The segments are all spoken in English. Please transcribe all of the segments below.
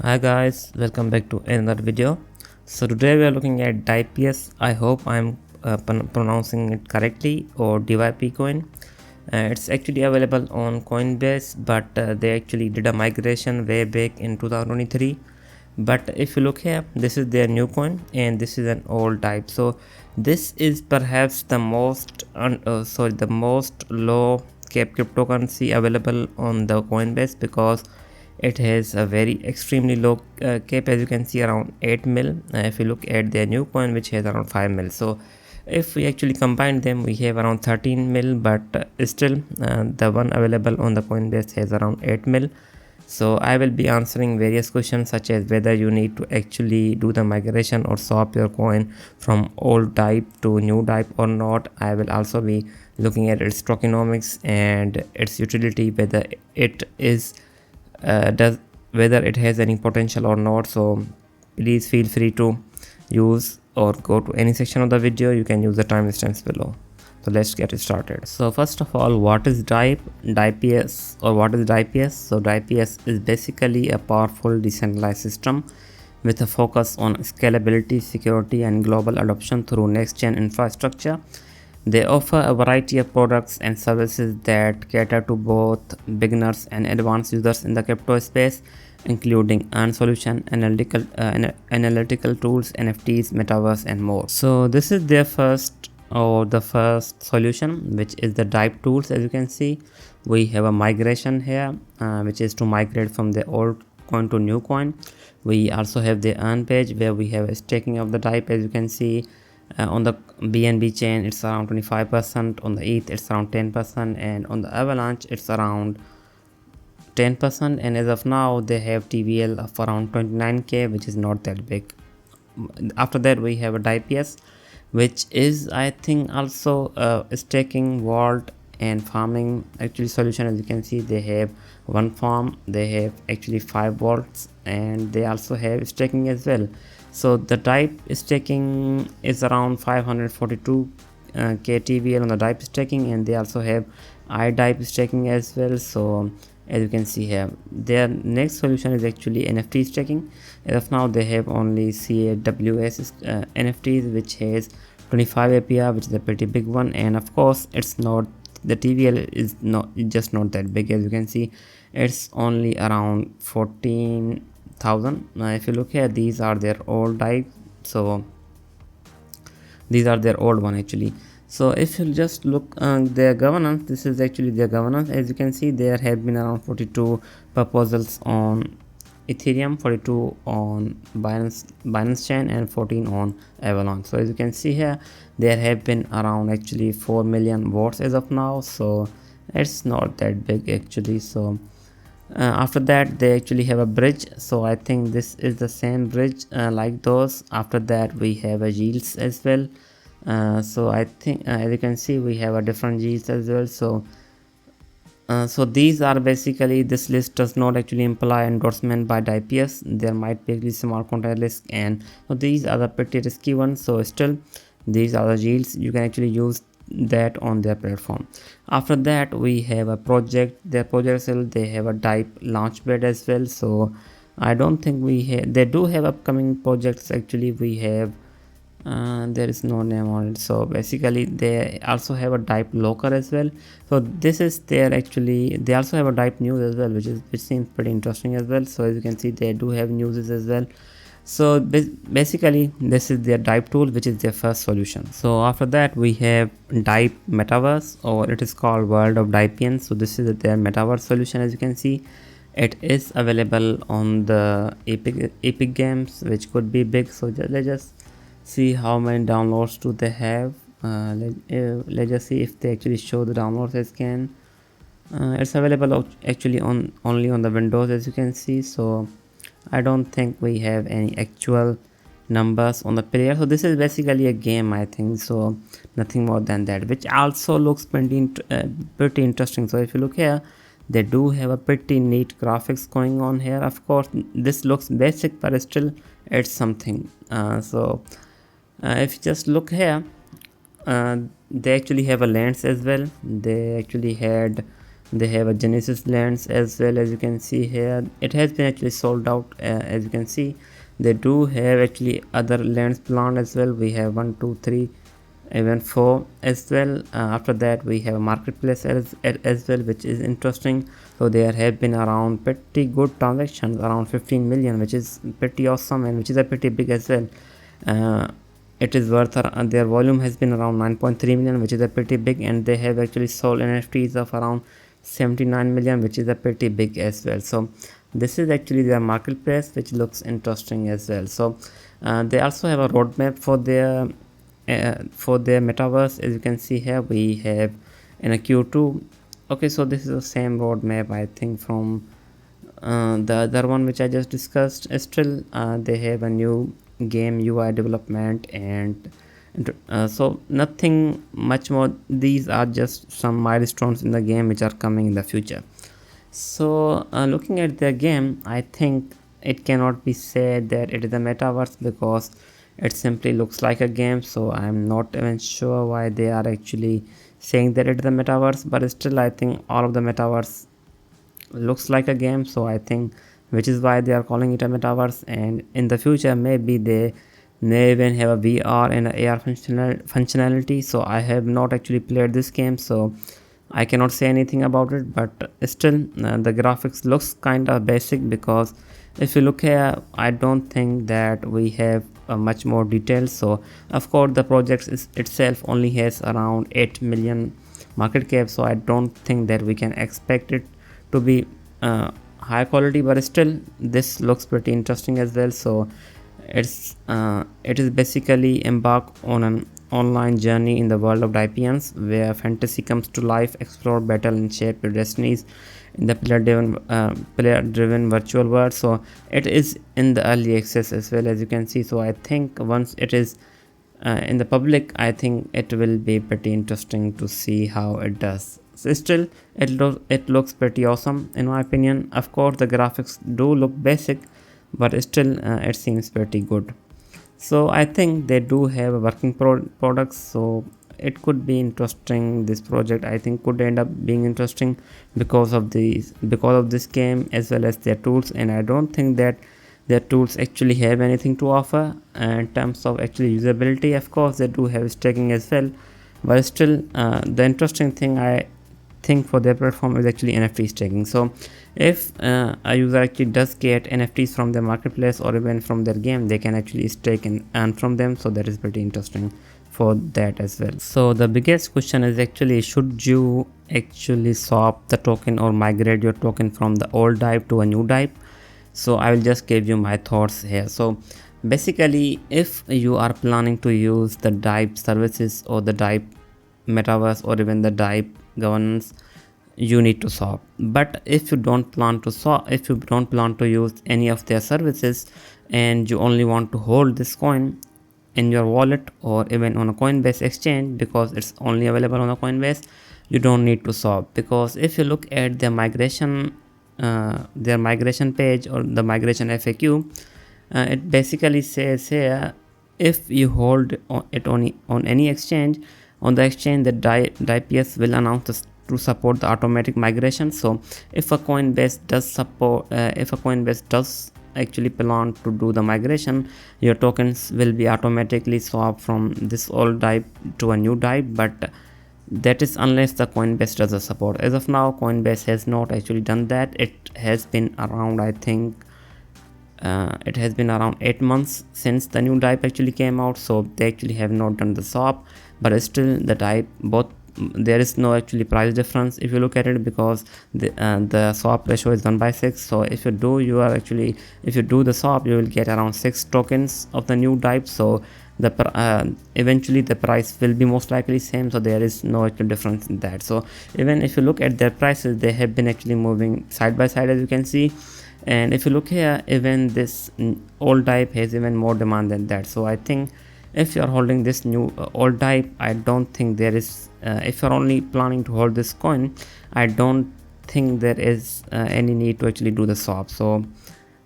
Hi guys, welcome back to another video. So today we are looking at Dypius. I hope I'm pronouncing it correctly, or DYP coin. It's actually available on Coinbase, but they actually did a migration way back in 2023. But if you look here, this is their new coin and this is an old type. So this is perhaps the most the most low cap cryptocurrency available on the Coinbase, because it has a very extremely low cap, as you can see, around 8 mil. If you look at their new coin, which has around 5 mil, so if we actually combine them, we have around 13 mil, but still the one available on the Coinbase has around 8 mil. So I will be answering various questions, such as whether you need to actually do the migration or swap your coin from old type to new type or not. I will also be looking at its tokenomics and its utility, whether it is does whether it has any potential or not. So please feel free to use or go to any section of the video. You can use the timestamps below. So let's get started. So first of all, what is Dypius, or what is Dypius? So Dypius is basically a powerful decentralized system with a focus on scalability, security, and global adoption through next-gen infrastructure. They offer a variety of products and services that cater to both beginners and advanced users in the crypto space, including earn solution, analytical tools, NFTs, metaverse, and more. So this is their first solution, which is the DYP Tools. As you can see, we have a migration here, which is to migrate from the old coin to new coin. We also have the earn page, where we have a staking of the DYP. As you can see, on the BNB chain it's around 25%, on the ETH it's around 10%, and on the Avalanche it's around 10%. And as of now, they have TVL of around 29k, which is not that big. After that, we have a Dypius, which is, I think, also a staking, vault, and farming actually solution. As you can see, they have one farm, they have actually 5 vaults, and they also have staking as well. So the DYP staking is around 542 k TVL on the DYP staking, and they also have iDYP staking as well. So as you can see here, their next solution is actually NFT staking. As of now, they have only CAWS NFTs, which has 25 APR, which is a pretty big one. And of course, it's not, the TVL is just not that big. As you can see, it's only around 14,000. If you look here, these are their old DYP. So these are their old one actually. So if you just look their governance, this is actually their governance. As you can see, there have been around 42 proposals on Ethereum, 42 on Binance chain, and 14 on Avalanche. So as you can see here, there have been around actually 4 million votes as of now. So it's not that big actually. So after that, they actually have a bridge. So I think this is the same bridge like those. After that, we have a yields as well. So I think as you can see, we have a different yields as well. So these are basically, this list does not actually imply endorsement by Dypius. There might be a small counter risk, and so these are the pretty risky ones. So still, these are the yields. You can actually use that on their platform. After that, we have a project. Their project cell, they have a DYP launchpad as well. So I don't think they do have upcoming projects. Actually, we have there is no name on it. So basically, they also have a DYP locker as well. So this is their actually, they also have a DYP news as well, which seems pretty interesting as well. So as you can see, they do have news as well. So basically, this is their DYP tool, which is their first solution. So after that, we have DYP metaverse, or it is called World of Dypians. So this is their metaverse solution. As you can see, it is available on the Epic Games, which could be big. So let's just see how many downloads do they have. Let's just see if they actually show the downloads as can. It's available actually only on the Windows, as you can see. So I don't think we have any actual numbers on the player. So this is basically a game, I think. So nothing more than that, which also looks pretty interesting. So if you look here, they do have a pretty neat graphics going on here. Of course, this looks basic, but still it's something. If you just look here, they actually have a lens as well. They actually had They have a Genesis lands as well, as you can see here. It has been actually sold out, as you can see. They do have actually other lands planned as well. We have 1, 2, 3, even 4 as well. After that we have a marketplace as well, which is interesting. So there have been around pretty good transactions, around 15 million, which is pretty awesome and which is a pretty big as well. It is worth their volume has been around 9.3 million, which is a pretty big, and they have actually sold NFTs of around 79 million, which is a pretty big as well. So this is actually their marketplace, which looks interesting as well. So they also have a roadmap for their metaverse. As you can see here, we have in a Q2. Okay, so this is the same roadmap, I think, from the other one which I just discussed. Still they have a new game UI development, and so nothing much more. These are just some milestones in the game which are coming in the future. So looking at the game, I think it cannot be said that it is a metaverse because it simply looks like a game. So I'm not even sure why they are actually saying that it is a metaverse, but still I think all of the metaverse looks like a game. So I think which is why they are calling it a metaverse, and in the future maybe they may even have a VR and a AR functionality. So I have not actually played this game, so I cannot say anything about it, but still the graphics looks kind of basic, because if you look here, I don't think that we have much more details. So of course the project itself only has around 8 million market cap, so I don't think that we can expect it to be high quality, but still this looks pretty interesting as well. So it is basically embark on an online journey in the world of Dypians, where fantasy comes to life, explore, battle, and shape your destinies in the player-driven virtual world. So it is in the early access as well, as you can see. So I think once it is in the public, I think it will be pretty interesting to see how it does. So still it looks pretty awesome in my opinion. Of course the graphics do look basic, but still it seems pretty good. So I think they do have a working products, so it could be interesting. This project I think could end up being interesting because of this game as well as their tools, and I don't think that their tools actually have anything to offer in terms of actually usability. Of course they do have staking as well, but still the interesting thing I think for their platform is actually NFT staking. So if a user actually does get NFTs from their marketplace or even from their game, they can actually stake and earn from them. So that is pretty interesting for that as well. So the biggest question is actually, should you actually swap the token or migrate your token from the old DYP to a new DYP? So I will just give you my thoughts here. So basically, if you are planning to use the DYP services or the DYP metaverse or even the DYP governance, you need to swap. But if you don't plan to swap, if you don't plan to use any of their services and you only want to hold this coin in your wallet or even on a Coinbase exchange, because it's only available on a Coinbase, you don't need to swap. Because if you look at their migration page or the migration FAQ, it basically says here, if you hold it on any exchange, on the exchange, the Dypius will announce to support the automatic migration. So if a Coinbase does actually plan to do the migration, your tokens will be automatically swapped from this old DYP to a new DYP, but that is unless the Coinbase does the support. As of now, Coinbase has not actually done that. It has been around, I think it has been around 8 months since the new DYP actually came out, so they actually have not done the swap. But still the DYP, both, there is no actually price difference if you look at it, because the swap ratio is 1/6. So if you do the swap, you will get around 6 tokens of the new DYP. So eventually the price will be most likely same, so there is no actual difference in that. So even if you look at their prices, they have been actually moving side by side, as you can see. And if you look here, even this old DYP has even more demand than that. So I think if you are holding this new old DYP, I don't think there is if you're only planning to hold this coin, I don't think there is any need to actually do the swap. So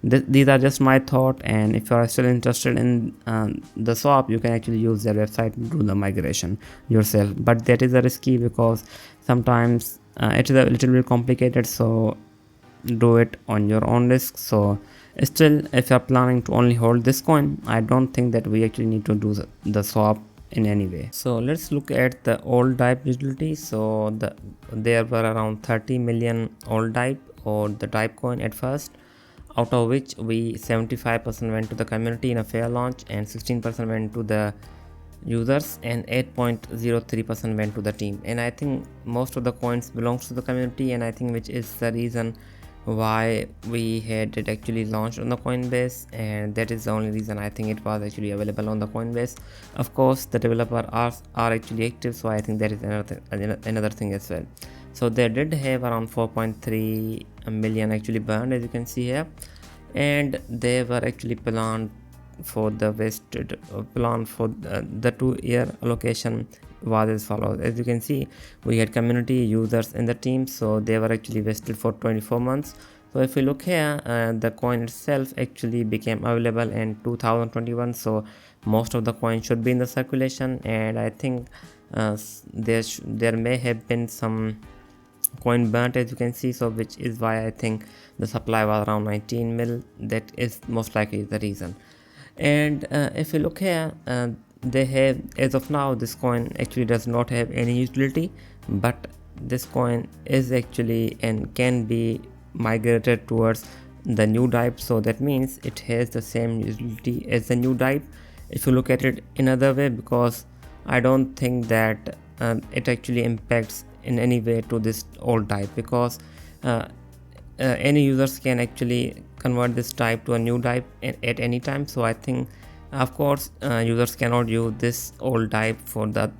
these are just my thought, and if you are still interested in the swap, you can actually use their website to do the migration yourself. But that is a risky, because sometimes it is a little bit complicated, so do it on your own risk. So still, if you are planning to only hold this coin, I don't think that we actually need to do the swap in any way. So let's look at the old DYP utility. So there were around 30 million old DYP or the DYP coin at first, out of which 75% went to the community in a fair launch, and 16% went to the users, and 8.03% went to the team. And I think most of the coins belongs to the community, and I think which is the reason why we had it actually launched on the Coinbase, and that is the only reason I think it was actually available on the Coinbase. Of course, the developer are actually active, so I think that is another thing as well. So they did have around 4.3 million actually burned, as you can see here, and they were actually planned for the vested plan for the 2-year allocation was as follows. As you can see, we had community, users, and the team, so they were actually vested for 24 months. So if we look here, the coin itself actually became available in 2021, so most of the coin should be in the circulation, and I think there may have been some coin burnt, as you can see, so which is why I think the supply was around 19 mil. That is most likely the reason. And if you look here, they have, as of now, this coin actually does not have any utility, but this coin is actually and can be migrated towards the new DYP, so that means it has the same utility as the new DYP, if you look at it in another way, because I don't think that it actually impacts in any way to this old DYP, because any users can actually convert this DYP to a new DYP at any time. So I think, of course, users cannot use this old DYP for the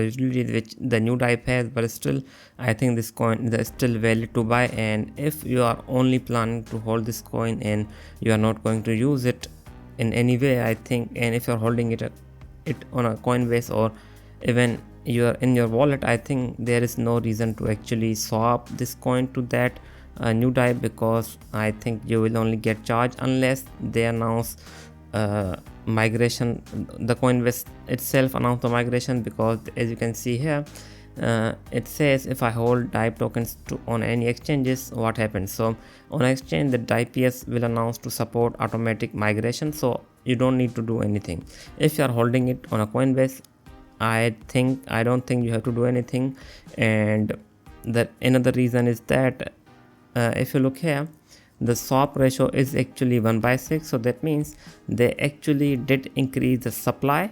utility which the new DYP has, but still I think this coin is still valid to buy. And if you are only planning to hold this coin and you are not going to use it in any way, I think, and if you are holding it on a Coinbase or even you are in your wallet, I think there is no reason to actually swap this coin to that new DYP, because I think you will only get charged unless they announce migration. The Coinbase itself announced the migration, because as you can see here, it says if I hold DYP tokens on any exchanges, what happens. So on exchange, the Dypians will announce to support automatic migration, so you don't need to do anything. If you are holding it on a Coinbase, I don't think you have to do anything. And another reason is that if you look here, the swap ratio is actually 1/6, so that means they actually did increase the supply,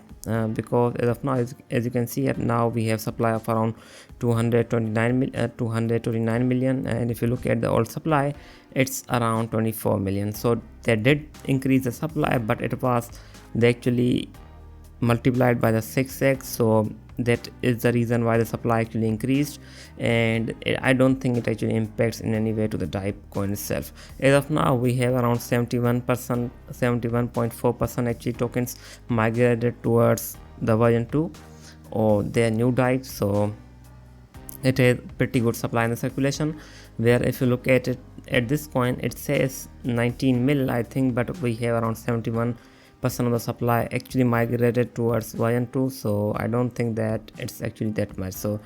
because as of now, as you can see here, now we have supply of around 229 million, and if you look at the old supply, it's around 24 million. So they did increase the supply, but they actually multiplied by the 6x, so that is the reason why the supply actually increased, and I don't think it actually impacts in any way to the DYP coin itself. As of now, we have around 71.4% actually tokens migrated towards the version 2 or their new DYP, so it has pretty good supply in the circulation. Where if you look at it, at this coin, it says 19 mil, I think, but we have around 71% of the supply actually migrated towards version 2, so I don't think that it's actually that much. So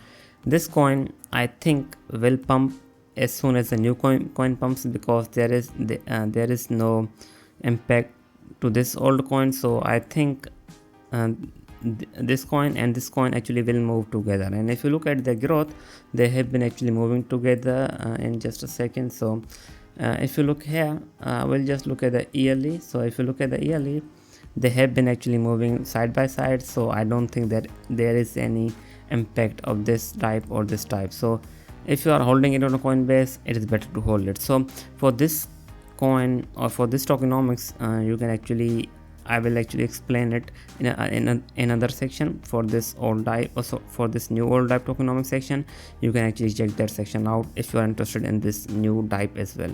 this coin, I think, will pump as soon as the new coin pumps, because there is no impact to this old coin. So I think this coin and this coin actually will move together. And if you look at the growth, they have been actually moving together in just a second. So if you look here, we'll just look at the yearly. So if you look at the yearly, they have been actually moving side by side, so I don't think that there is any impact of this type or this type. So if you are holding it on a Coinbase, it is better to hold it. So for this coin or for this tokenomics, you can actually, I will actually explain it in another section. For this old DYP, also for this new old DYP tokenomics section, you can actually check that section out if you are interested in this new DYP as well.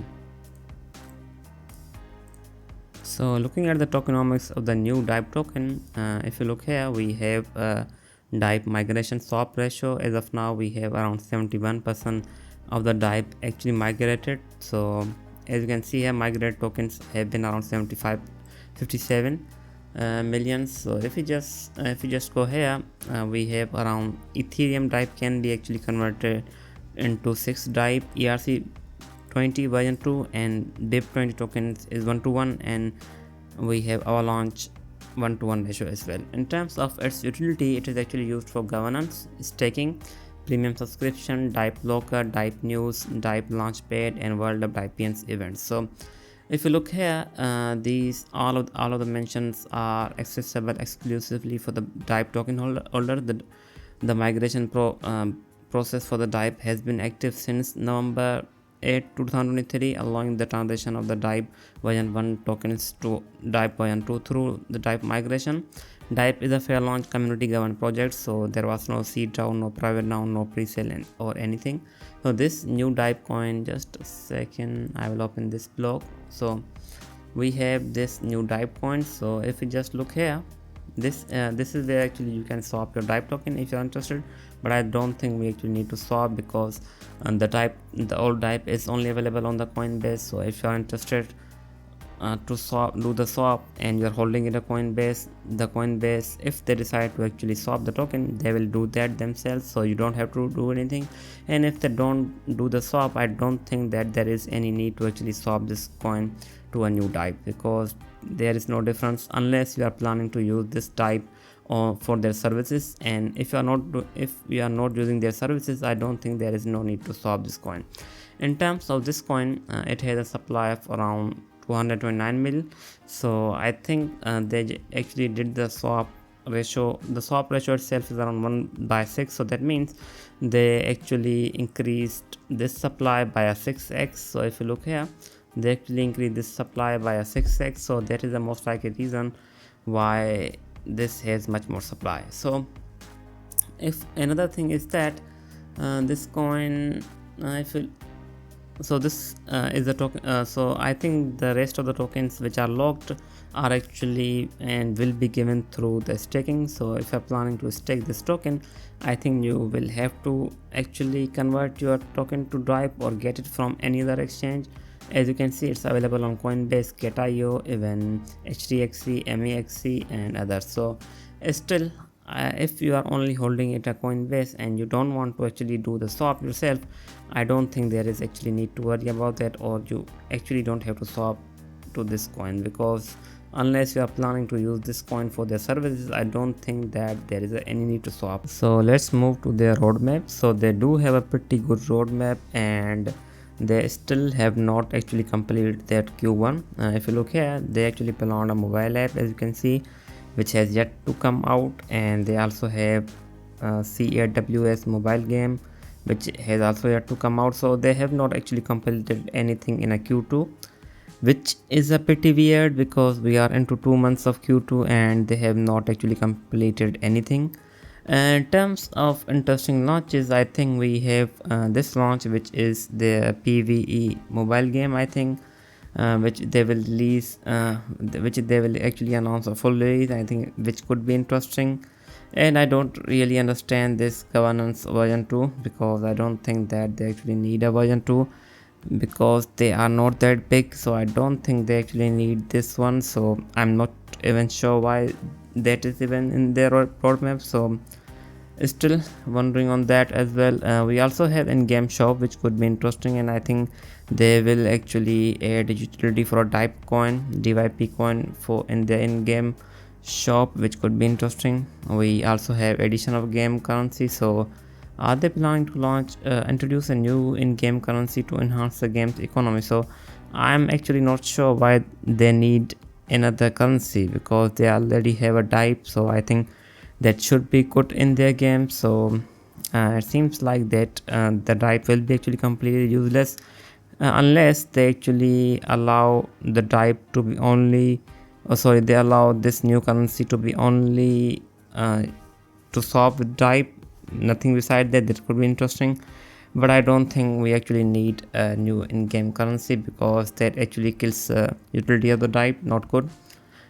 So looking at the tokenomics of the new DYP token, if you look here, we have DYP migration swap ratio. As of now, we have around 71% of the DYP actually migrated. So as you can see here, migrated tokens have been around 57 million. So if you just go here, we have around Ethereum DYP can be actually converted into 6 DYP ERC20 version 2, and DYP20 tokens is 1:1, and we have avalanche 1:1 ratio as well. In terms of its utility, it is actually used for governance, staking, premium subscription, DYP locker, DYP news, DYP launchpad, and world of Dypians events. So if you look here, these all of the mentions are accessible exclusively for the DYP token holder. The migration process for the DYP has been active since November 8, 2023, allowing the transition of the DYP version 1 tokens to DYP version 2 through the DYP migration. DYP is a fair launch community governed project, so there was no seed round, no private round, no pre-sale or anything. So this new DYP coin, just a second, I will open this block. So we have this new DYP coin. So if you just look here, this is where actually you can swap your DYP token if you're interested, but I don't think we actually need to swap because the old DYP is only available on the Coinbase. So if you're interested to do the swap and you're holding it a Coinbase, the Coinbase, if they decide to actually swap the token, they will do that themselves, so you don't have to do anything. And if they don't do the swap, I don't think that there is any need to actually swap this coin to a new DYP, because there is no difference unless you are planning to use this DYP for their services. And if you are not using their services, I don't think there is no need to swap this coin. In terms of this coin, it has a supply of around 229 mil. So I think they actually did the swap ratio. The swap ratio itself is around 1/6, so that means they actually increased this supply by a 6x. So if you look here, they actually increased this supply by a 6x, so that is the most likely reason why this has much more supply. So if another thing is that this coin, so this is the token. So I think the rest of the tokens which are locked are actually and will be given through the staking. So if you're planning to stake this token, I think you will have to actually convert your token to DYP or get it from any other exchange. As you can see, it's available on Coinbase, Get.io, even HTXC, MEXC, and others. So still, if you are only holding it at Coinbase and you don't want to actually do the swap yourself, I don't think there is actually need to worry about that, or you actually don't have to swap to this coin, because unless you are planning to use this coin for their services, I don't think that there is any need to swap. So let's move to their roadmap. So they do have a pretty good roadmap, and they still have not actually completed that Q1. If you look here, they actually planned a mobile app, as you can see, which has yet to come out, and they also have CAWS mobile game, which has also yet to come out. So they have not actually completed anything in a Q2, which is a pretty weird because we are into 2 months of Q2 and they have not actually completed anything. In terms of interesting launches, I think we have this launch, which is the PvE mobile game, I think, which they will release, which they will actually announce a full release, I think, which could be interesting. And I don't really understand this governance version 2, because I don't think that they actually need a version 2, because they are not that big. So I don't think they actually need this one. So I'm not even sure why that is even in their roadmap. So still wondering on that as well. We also have in-game shop, which could be interesting, and I think they will actually add a utility for a DYP coin, DYP coin, for in the in-game shop, which could be interesting. We also have addition of game currency. So are they planning to introduce a new in-game currency to enhance the game's economy? So I'm actually not sure why they need another currency, because they already have a DYP. So I think that should be good in their game. So it seems like that the DYP will be actually completely useless unless they actually allow the DYP to be only, they allow this new currency to be only to swap with DYP, nothing beside that. That could be interesting, but I don't think we actually need a new in-game currency, because that actually kills utility of the DYP. Not good.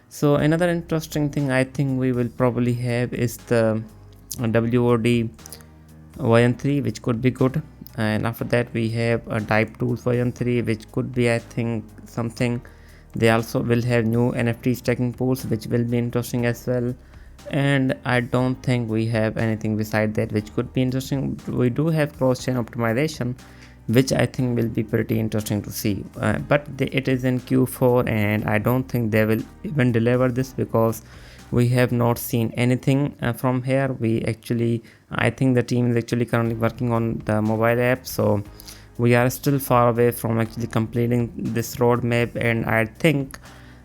So another interesting thing I think we will probably have is the WOD version 3, which could be good. And after that we have a DYP Tools version 3, which could be, I think, something. They also will have new NFT staking pools, which will be interesting as well. And I don't think we have anything beside that which could be interesting. We do have cross-chain optimization, which I think will be pretty interesting to see, but it is in Q4 and I don't think they will even deliver this because we have not seen anything from here. I think the team is actually currently working on the mobile app, so we are still far away from actually completing this roadmap, and I think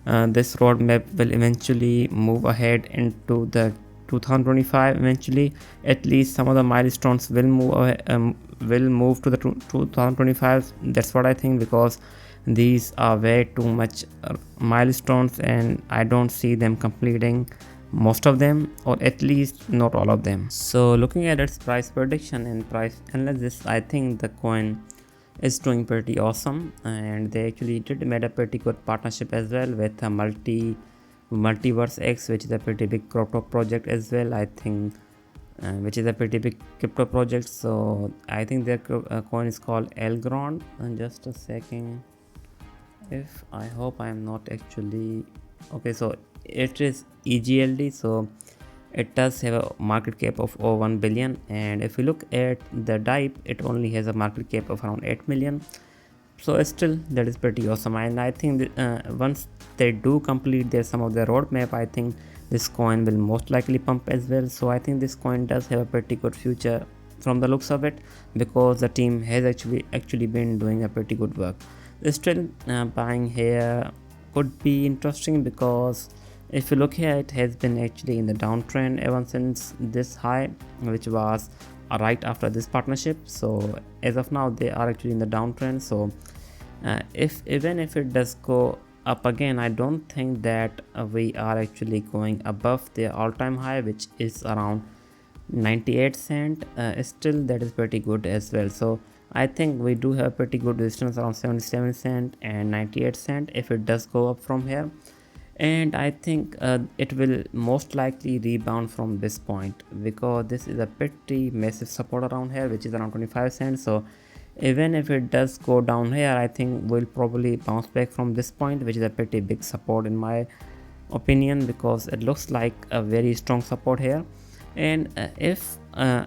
this roadmap will eventually move ahead into the 2025. Eventually, at least some of the milestones will move to the 2025. That's what I think, because these are way too much milestones and I don't see them completing most of them, or at least not all of them. So looking at its price prediction and price analysis, I think the coin is doing pretty awesome, and they actually did made a pretty good partnership as well with a Multiverse X, which is a pretty big crypto project as well, I think, which is a pretty big crypto project. So I think their coin is called Elgrond. And just a second, if I hope I am not actually okay, so it is EGLD, so it does have a market cap of over 1 billion, and if you look at the DYP, it only has a market cap of around 8 million. So still that is pretty awesome, and I think once they do complete some of their roadmap, I think this coin will most likely pump as well. So I think this coin does have a pretty good future from the looks of it, because the team has actually been doing a pretty good work. Still, buying here could be interesting, because if you look here, it has been actually in the downtrend ever since this high, which was right after this partnership. So as of now, they are actually in the downtrend. So even if it does go up again, I don't think that we are actually going above the all-time high, which is around 98 cent. Still, that is pretty good as well. So I think we do have pretty good resistance around 77 cent and 98 cent if it does go up from here. And I think it will most likely rebound from this point, because this is a pretty massive support around here, which is around 25 cents. So even if it does go down here, I think we'll probably bounce back from this point, which is a pretty big support in my opinion, because it looks like a very strong support here. And if I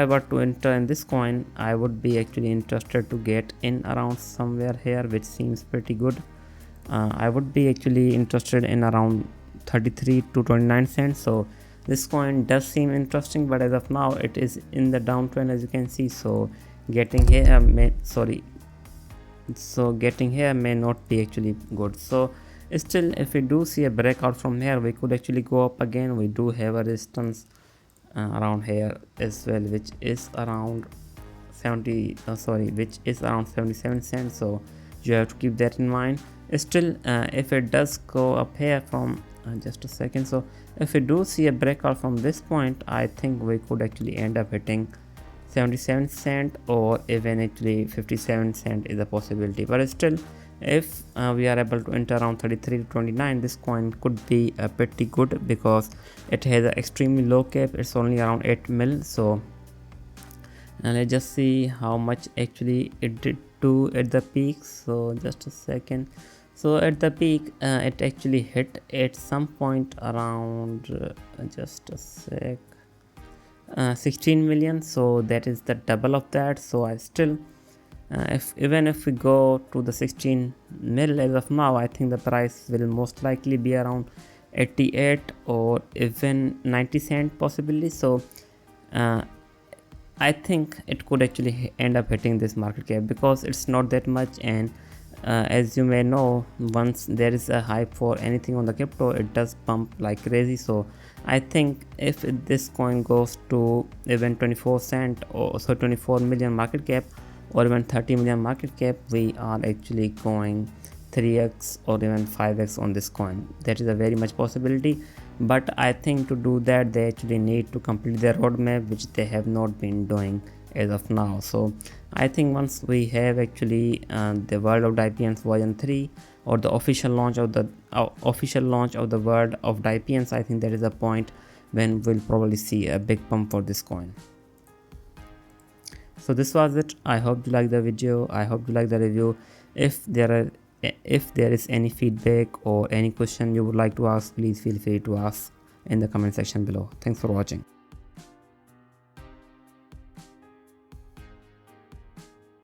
were to enter in this coin, I would be actually interested to get in around somewhere here, which seems pretty good. I would be actually interested in around 33 to 29 cents. So this coin does seem interesting, but as of now it is in the downtrend, as you can see. So getting here may not be actually good. So still, if we do see a breakout from here, we could actually go up again. We do have a resistance around here as well, which is around 77 cents. So you have to keep that in mind. Still, if it does go up here from just a second, so if we do see a breakout from this point, I think we could actually end up hitting 77 cent, or even actually 57 cent is a possibility. But still, if we are able to enter around 33 to 29, this coin could be pretty good, because it has an extremely low cap. It's only around 8 mil. So let's just see how much actually it did do at the peak. So just a second. So at the peak, it actually hit at some point around 16 million. So that is the double of that. So I still, even if we go to the 16 mil as of now, I think the price will most likely be around 88 or even 90 cent possibly. So I think it could actually end up hitting this market cap, because it's not that much. And as you may know, once there is a hype for anything on the crypto, it does pump like crazy. So I think if this coin goes to even 24 cent, or so 24 million market cap, or even 30 million market cap, we are actually going 3x or even 5x on this coin. That is a very much possibility. But I think to do that, they actually need to complete their roadmap, which they have not been doing as of now. So I think once we have actually the World of Dypians version 3, or the official launch of the World of Dypians, I think that is a point when we'll probably see a big pump for this coin. So this was it. I hope you like the video. I hope you like the review. If there is any feedback or any question you would like to ask, please feel free to ask in the comment section below. Thanks for watching.